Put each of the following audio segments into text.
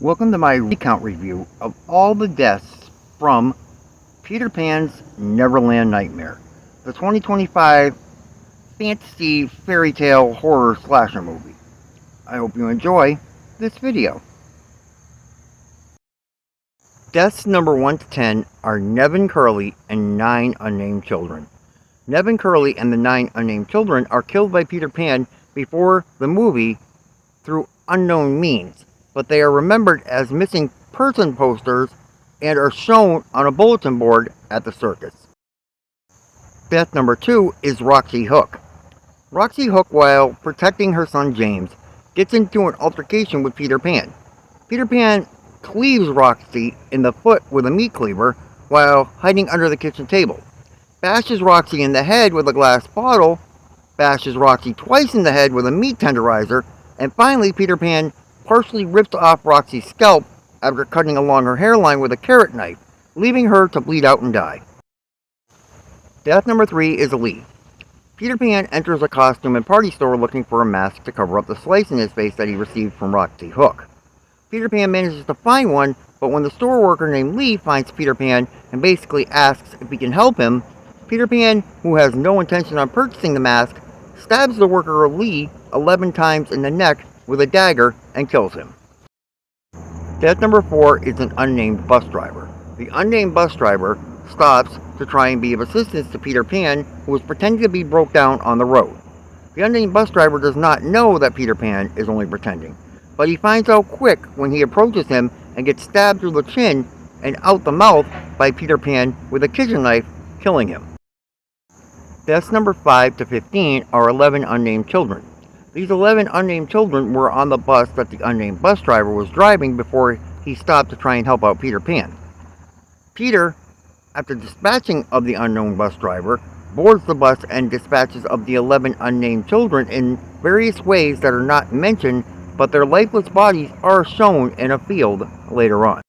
Welcome to my recount review of all the deaths from Peter Pan's Neverland Nightmare, the 2025 fantasy fairy tale horror slasher movie. I hope you enjoy this video. Deaths number 1 to 10 are Nevin Curley and 9 unnamed children. Nevin Curley and the 9 unnamed children are killed by Peter Pan before the movie through unknown means, but they are remembered as missing person posters and are shown on a bulletin board at the circus. Death number 2 is Roxy Hook. Roxy Hook, while protecting her son James, gets into an altercation with Peter Pan. Peter Pan cleaves Roxy in the foot with a meat cleaver while hiding under the kitchen table, bashes Roxy in the head with a glass bottle, bashes Roxy twice in the head with a meat tenderizer, and finally Peter Pan partially rips off Roxy's scalp after cutting along her hairline with a carrot knife, leaving her to bleed out and die. Death number 3 is Lee. Peter Pan enters a costume and party store looking for a mask to cover up the slice in his face that he received from Roxy Hook. Peter Pan manages to find one, but when the store worker named Lee finds Peter Pan and basically asks if he can help him, Peter Pan, who has no intention on purchasing the mask, stabs the worker Lee 11 times in the neck with a dagger and kills him. Death number 4 is an unnamed bus driver. The unnamed bus driver stops to try and be of assistance to Peter Pan, who is pretending to be broke down on the road. The unnamed bus driver does not know that Peter Pan is only pretending, but he finds out quick when he approaches him and gets stabbed through the chin and out the mouth by Peter Pan with a kitchen knife, killing him. Deaths number 5 to 15 are 11 unnamed children. These 11 unnamed children were on the bus that the unnamed bus driver was driving before he stopped to try and help out Peter Pan. Peter, after dispatching of the unknown bus driver, boards the bus and dispatches of the 11 unnamed children in various ways that are not mentioned, but their lifeless bodies are shown in a field later on.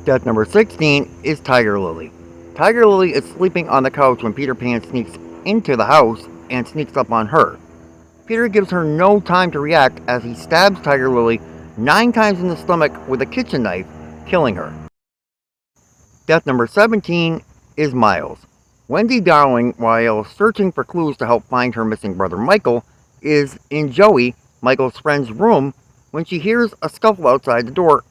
Death number 16 is Tiger Lily. Tiger Lily is sleeping on the couch when Peter Pan sneaks into the house and sneaks up on her. Peter gives her no time to react as he stabs Tiger Lily 9 times in the stomach with a kitchen knife, killing her. Death number 17 is Miles. Wendy Darling, while searching for clues to help find her missing brother Michael, is in Joey, Michael's friend's room, when she hears a scuffle outside the door.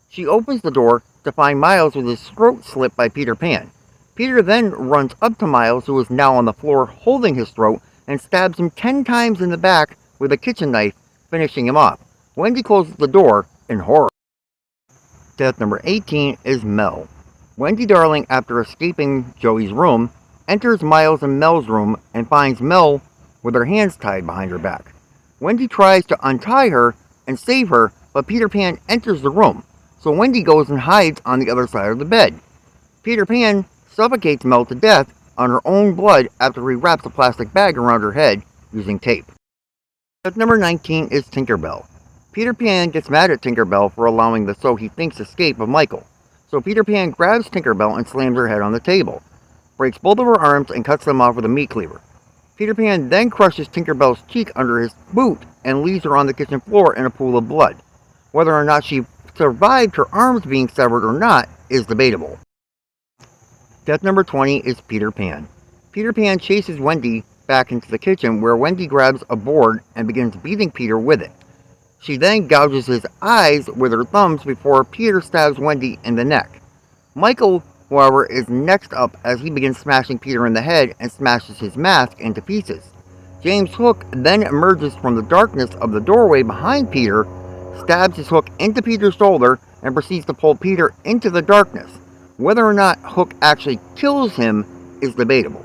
She opens the door to find Miles with his throat slit by Peter Pan. Peter then runs up to Miles, who is now on the floor holding his throat, and stabs him 10 times in the back with a kitchen knife, finishing him off. Wendy closes the door in horror. Death number 18 is Mel. Wendy Darling, after escaping Joey's room, enters Miles and Mel's room and finds Mel with her hands tied behind her back. Wendy tries to untie her and save her, but Peter Pan enters the room, so Wendy goes and hides on the other side of the bed. Peter Pan suffocates Mel to death on her own blood after he wraps a plastic bag around her head using tape. Death number 19 is Tinkerbell. Peter Pan gets mad at Tinkerbell for allowing the so he thinks escape of Michael. So Peter Pan grabs Tinkerbell and slams her head on the table, breaks both of her arms and cuts them off with a meat cleaver. Peter Pan then crushes Tinkerbell's cheek under his boot and leaves her on the kitchen floor in a pool of blood. Whether or not she survived her arms being severed or not is debatable. Death number 20 is Peter Pan. Peter Pan chases Wendy back into the kitchen, where Wendy grabs a board and begins beating Peter with it. She then gouges his eyes with her thumbs before Peter stabs Wendy in the neck. Michael, however, is next up as he begins smashing Peter in the head and smashes his mask into pieces. James Hook then emerges from the darkness of the doorway behind Peter, stabs his hook into Peter's shoulder, and proceeds to pull Peter into the darkness. Whether or not Hook actually kills him is debatable.